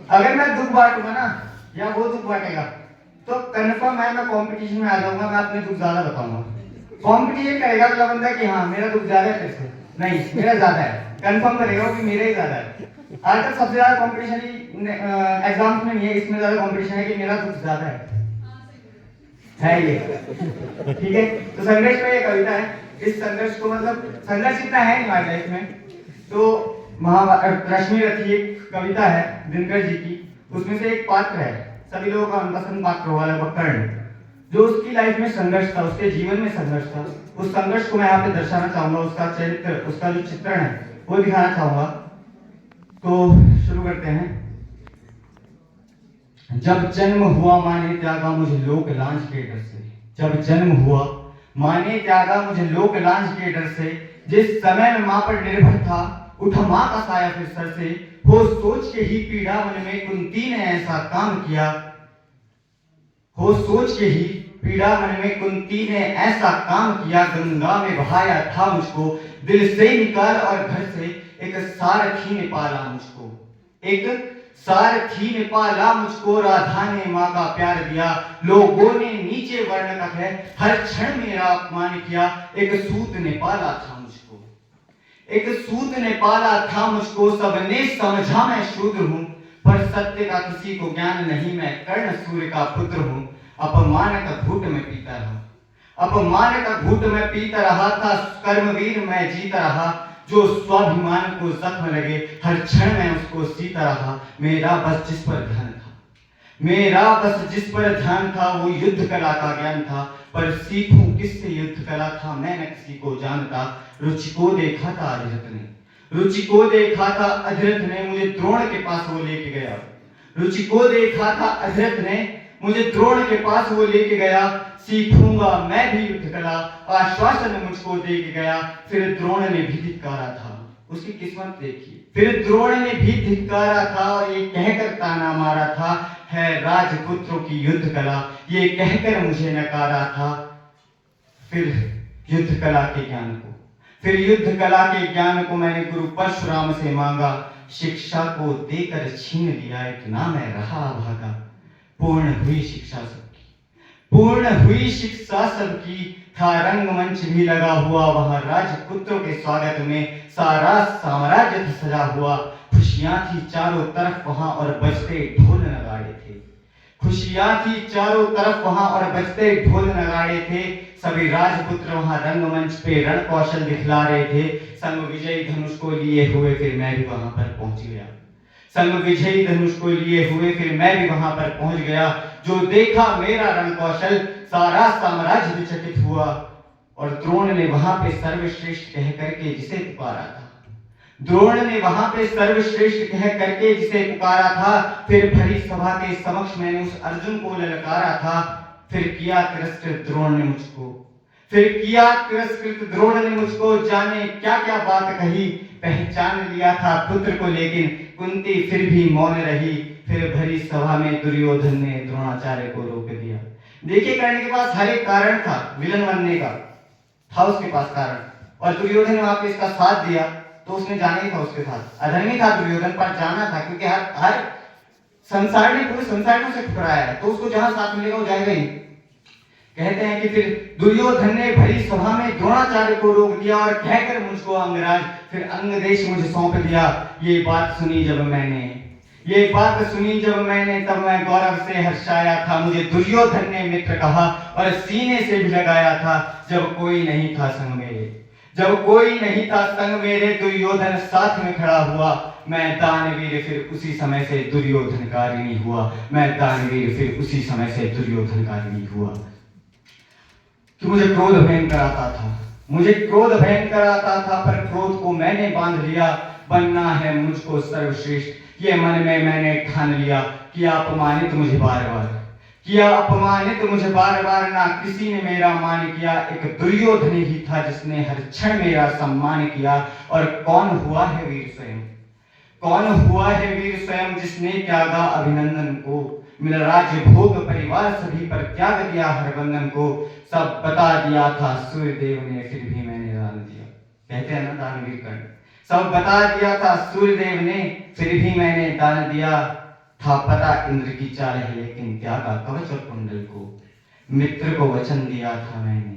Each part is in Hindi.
अगर मैं दुख बांटूंगा ना या वो दुख बांटेगा तो कन्फर्म है मैं कंपटीशन में आ जाऊंगा, मैं अपने दुख ज्यादा बताऊंगा। कंपटीशन करेगा अगला बंदा कि हाँ मेरा दुख ज्यादा है तेरे से, नहीं मेरा ज्यादा है, कंफर्म करेगा कि मेरा ही ज्यादा है। आज तक सबसे ज्यादा कंपटीशन ही एग्जाम्स में नहीं है, इसमें ज्यादा कंपटीशन है कि मेरा दुख ज्यादा है ये। ठीक है, तो संघर्ष में ये कविता है। इस संघर्ष को मतलब संघर्ष इतना है नहीं हमारी लाइफ में, तो रश्मि रथी एक कविता है दिनकर जी की, उसमें से एक पात्र है सभी लोगों का मनपसंद पात्र वाला कर्ण, जो उसकी लाइफ में संघर्ष था, उसके जीवन में संघर्ष था। उस संघर्ष को मैं यहाँ पे दर्शाना चाहूंगा, उसका चरित्र, उसका जो चित्रण है वो दिखाना चाहूंगा। तो शुरू करते हैं। जब जन्म हुआ माने त्यागा मुझे लोक लांछ के डर से, जब जन्म हुआ माने त्यागा मुझे लोक लांछ के डर से, जिस समय मैं मां पर निर्भर था उठा मां का साया फिर सर से, हो सोच के ही पीड़ा मन में कुंती ने ऐसा काम किया, हो सोच के ही पीड़ा मन में कुंती ने ऐसा काम किया, गंगा में बहाया था मुझको दिल से निकाल और घर से एक सारथी ने पाला मुझको, एक सारथी ने पाला मुझको, राधा ने माँ का प्यार दिया, लोगों ने नीचे वर्ण का है हर क्षण मेरा अपमान किया, एक सूत ने पाला था मुझको, एक सूत ने पाला था मुझको, सबने समझा मैं शूद्र हूं, पर सत्य का किसी को ज्ञान नहीं, मैं कर्ण सूर्य का पुत्र हूं। अपमान का घूट में पीता रहा, अपमान का घूट में पीता रहा था, कर्मवीर मैं जीता रहा, जो स्वाभिमान को जख्म लगे हर क्षण में उसको सीता रहा, मेरा बस जिस पर ध्यान था, मेरा बस जिस पर ध्यान था वो युद्ध कला का ज्ञान था, पर सीखूं किससे युद्ध कला था मैं न किसी को जानता, रुचि को देखा था अधिरथ ने, रुचि को देखा था अधिरथ ने, मुझे द्रोण के पास वो लेके गया, रुचि को देखा था अधिरथ ने, मुझे द्रोण के पास वो लेके गया, सीखूंगा मैं भी युद्ध कला, आश्वासन मुझको दे के गया, फिर द्रोण ने भी धिक्कारा था, उसकी किस्मत देखिए, फिर द्रोण ने भी धिक्कारा था और ये कहकर ताना मारा था, है राजपुत्रों की युद्ध कला, ये कहकर मुझे नकारा था, फिर युद्ध कला के ज्ञान को, फिर युद्ध कला के ज्ञान को मैंने गुरु परशुराम से मांगा, शिक्षा को देकर छीन लिया इतना मैं रहा भागा, पूर्ण हुई शिक्षा सबकी, पूर्ण हुई शिक्षा सबकी, था रंगमंच भी लगा हुआ वहां राजपुत्रों के स्वागत में, सारा साम्राज्य था सजा हुआ, खुशियां थी चारों तरफ वहां और बजते ढोल नगाड़े थे, खुशियां थी चारों तरफ वहां और बजते ढोल नगाड़े थे, सभी राजपुत्र वहां रंगमंच पे रण कौशल दिखला रहे थे, संग विजयी धनुष को लिए हुए फिर मैं भी वहां पर पहुंच गया, संग विजयी धनुष को लिए हुए फिर मैं भी वहां पर पहुंच गया, जो देखा मेरा रण कौशल सारा साम्राज्य विचकित हुआ, और द्रोण ने वहां पे सर्वश्रेष्ठ कह करके जिसे पुकारा था, द्रोण ने वहां पे सर्वश्रेष्ठ कह करके जिसे पुकारा था, फिर भरी सभा के समक्ष मैंने उस अर्जुन को ललकारा था, फिर किया तिरस्कृत द्रोण ने मुझको, फिर किया तिरस्कृत द्रोण ने मुझको, जाने क्या क्या बात कही, पहचान लिया था पुत्र को लेकिन कुंती फिर भी मौन रही, फिर भरी सभा में दुर्योधन ने द्रोणाचार्य को रोक दिया। देखिए कर्ण के पास हर एक कारण था विलन बनने का, था उसके पास कारण, और दुर्योधन ने वहां पे इसका साथ दिया, तो उसने जाना ही था उसके साथ, अधर्मी था दुर्योधन पर जाना था, क्योंकि हर संसार ने, पूरे संसार ने उसे ठुकराया है, तो उसको जहां साथ मिलेगा वो जाएगा ही। कहते हैं कि फिर दुर्योधन ने भरी सभा में द्रोणाचार्य को रोक दिया और कहकर मुझको अंगराज फिर अंग देश मुझे सौंप दिया, ये बात सुनी जब मैंने, ये बात सुनी जब मैंने, तब मैं गौरव से हर्षाया था, मुझे दुर्योधन ने मित्र कहा और सीने से भी लगाया था, जब कोई नहीं था संग मेरे, जब कोई नहीं था संग मेरे, दुर्योधन साथ में खड़ा हुआ, मैं दानवीर फिर उसी समय से दुर्योधन का ऋणी हुआ, मैं दानवीर फिर उसी समय से दुर्योधन का ऋणी हुआ। कि मुझे क्रोध भयंकर आता था, मुझे क्रोध भयंकर आता था, पर क्रोध को मैंने बांध लिया, बनना है मुझको सर्वश्रेष्ठ, ये मन में मैंने ठान लिया, किया अपमानित मुझे बार बार, किया अपमानित मुझे बार बार, ना किसी ने मेरा मान किया, एक दुर्योधन ही था जिसने हर क्षण मेरा सम्मान किया, और कौन हुआ है वीर स्वयं, कौन हुआ है वीर स्वयं, जिसने त्यागा अभिनंदन को, मिल राज्य भोग परिवार सभी पर त्याग दिया हर बंधन को, सब बता दिया था सूर्यदेव ने फिर भी मैंने दान दिया। कहते हैं ना दानवीर कर्ण, सब बता दिया था सूर्यदेव ने फिर भी मैंने दान दिया, था पता इंद्र की चाल है, लेकिन त्यागा कवच और कुंडल को। मित्र को वचन दिया था मैंने,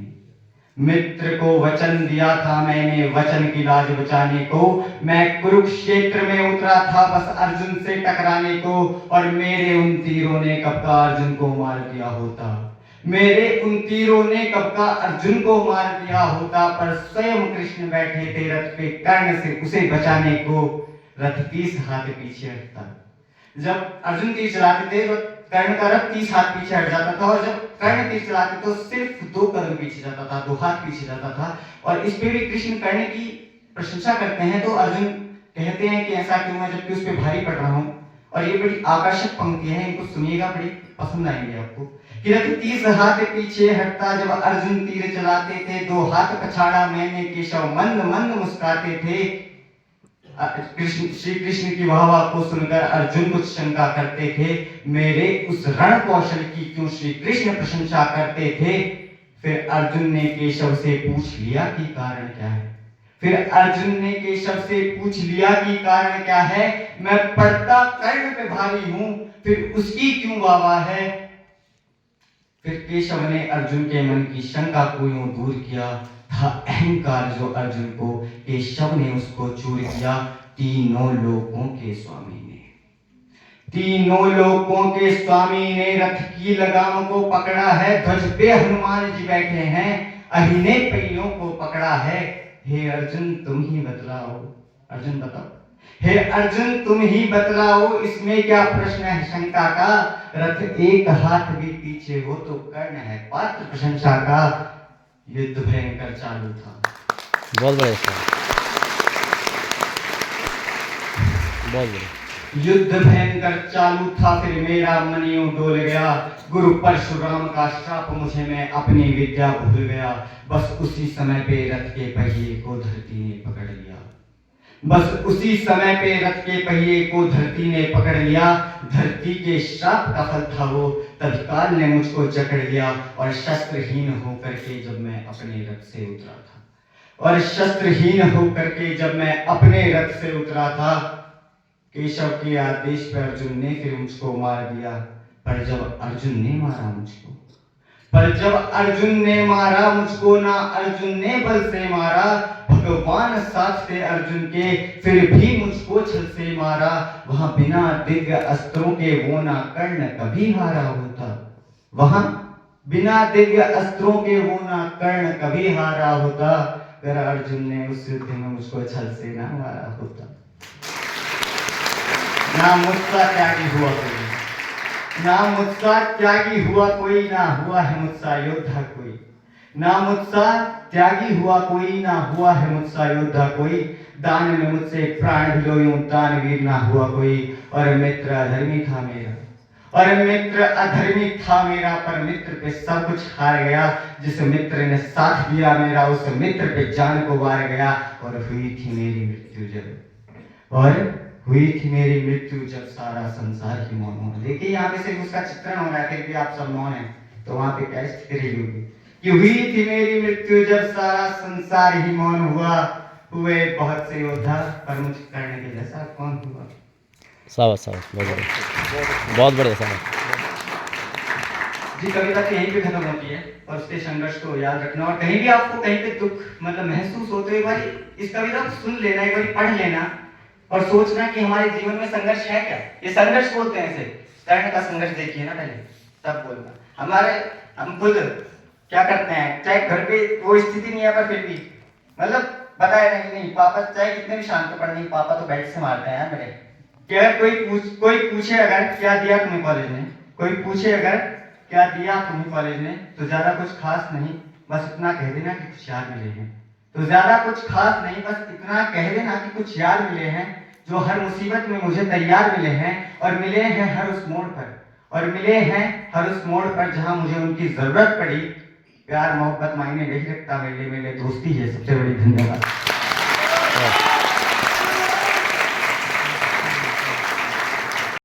मित्र को वचन दिया था मैंने, वचन की लाज बचाने को। मैं कुरुक्षेत्र में उतरा था बस अर्जुन से टकराने को, और मेरे उन तीरों ने कब का अर्जुन को मार दिया होता, मेरे उन तीरों ने कब का अर्जुन को मार दिया होता। पर स्वयं कृष्ण बैठे थे रथ पे कर्ण से उसे बचाने को, रथ 30 हाथ पीछे हटता। जब अर्जुन तीर चलाते थे तो कर्ण का रथ 30 हाथ पीछे हट जाता था, और जब कर्ण तीर चलाते तो सिर्फ 2 कदम पीछे जाता था, 2 हाथ पीछे जाता था। और इस पे भी कृष्ण कर्ण की प्रशंसा करते हैं, तो अर्जुन कहते हैं कि ऐसा क्यों है जबकि उस पे भारी पड़ रहा हूं। और ये बड़ी आकर्षक पंक्ति है, इनको सुनिएगा, बड़ी पसंद आएंगे आपको। कि रथ 30 हाथ पीछे हटता जब अर्जुन तीर चलाते थे, 2 हाथ पछाड़ा मैंने केशव मंद मंद मुस्काते थे। श्री कृष्ण की वाहवाह को सुनकर अर्जुन कुछ शंका करते थे, मेरे उस रण कौशल की क्यों श्री कृष्ण प्रशंसा करते थे। फिर अर्जुन ने केशव से पूछ लिया कि कारण क्या है, फिर अर्जुन ने केशव से पूछ लिया कि कारण क्या है। मैं पड़ता कर्ण पे भारी हूं, फिर उसकी क्यों वाहवाह है। फिर केशव ने अर्जुन के मन की शंका को यूं दूर किया, था अहंकार जो अर्जुन को, केशव ने उसको चूर किया। तीनों लोकों के स्वामी ने, तीनों लोकों के स्वामी ने रथ की लगाम को पकड़ा है। ध्वज पे हनुमान जी बैठे हैं, अहिने पहियों को पकड़ा है। हे अर्जुन तुम ही बतलाओ, अर्जुन बताओ, हे अर्जुन तुम ही बतलाओ, इसमें क्या प्रश्न है शंका का। रथ 1 हाथ भी पीछे हो तो कर्ण है पात्र प्रशंसा का। युद्ध भयंकर चालू था। बहुत बढ़िया, बहुत बढ़िया। युद्ध भयंकर चालू था, फिर मेरा मन यूं डोल गया। गुरु परशुराम का श्राप मुझे, मैं अपनी विद्या भूल गया। बस उसी समय पे रथ के पहिए को धरती ने पकड़ लिया, बस उसी समय पे रथ के पहिए को धरती ने पकड़ लिया। धरती के श्राप का फल था वो, तत्काल ने मुझको जकड़ लिया। और शस्त्रहीन होकर के जब मैं अपने रथ से उतरा था, और शस्त्रहीन होकर के जब मैं अपने रथ से उतरा था, केशव के आदेश पर अर्जुन ने फिर मुझको मार दिया। पर जब अर्जुन ने मारा मुझको, पर जब अर्जुन ने मारा मुझको, ना अर्जुन ने बल से मारा, भगवान साथ थे अर्जुन के, फिर भी मुझको छल से मारा। वहां बिना दिव्य अस्त्रों के वो ना कर्ण कभी हारा होता, वहां बिना दिव्य अस्त्रों के वो ना कर्ण कभी हारा होता। अगर अर्जुन ने उस युद्ध में मुझको छल से ना मारा होता। ना मुझसा त्यागी हुआ कोई, ना मुझसा त्यागी हुआ कोई, ना हुआ है मुझसा योद्धा कोई। ना मुझसा त्यागी हुआ कोई, ना हुआ है मुझसा योद्धा कोई। दान में मुझसे प्राण भी लो यूं दानवीर ना हुआ कोई। और मित्र अधर्मी था मेरा, और मित्र अधर्मी था मेरा, पर मित्र पे सब कुछ हार गया। जिस मित्र ने साथ दिया मेरा, उस मित्र पे जान को वार गया। और हुई थी मेरी मृत्यु जब, और हुई थी मेरी मृत्यु जब सारा संसार ही मौन हुआ। देखिए यहाँ पे सिर्फ उसका चित्रण हो रहा है, फिर भी आप सब मौन है, तो वहां पे क्या स्थिति रही होगी कि हुई थी मेरी मृत्यु जब सारा संसार ही मौन हुआ। हुए बहुत से योद्धा, पर मुझ कर्ण के जैसा कौन हुआ। शाबाश शाबाश, बहुत बढ़िया, बहुत बढ़िया, शाबाश जी। कविता तो यहीं पे खत्म होती है, और उसके संघर्ष को याद रखना। और कहीं भी आपको कहीं पे दुख मतलब महसूस हो तो एक बार इस कविता को सुन लेना, एक बार पढ़ लेना, और सोचना कि हमारे जीवन में संघर्ष है क्या। ये संघर्ष बोलते हैं इसे, कर्ण का संघर्ष देखिए ना पहले, तब बोलना। हम खुद क्या करते हैं, चाहे घर पे वो स्थिति नहीं है, पर फिर भी मतलब बताया नहीं पापा चाहे कितने भी शांत पढ़ नहीं, पापा तो बेल्ट से मारते हैं मेरे। क्या कोई पूछे अगर क्या दिया तुम्हें कॉलेज में, कोई पूछे अगर क्या दिया तुम्हें कॉलेज में, तो ज्यादा कुछ खास नहीं, बस इतना कह देना कि कुछ यार मिले हैं। तो ज्यादा कुछ खास नहीं, बस इतना कह देना कि कुछ यार मिले हैं, जो हर मुसीबत में मुझे तैयार मिले हैं। और मिले हैं हर उस मोड़ पर, और मिले हैं हर उस मोड़ पर जहां मुझे उनकी जरूरत पड़ी। प्यार मोहब्बत मायने नहीं रखता, मेरे दोस्ती है सबसे बड़ी। धन्यवाद।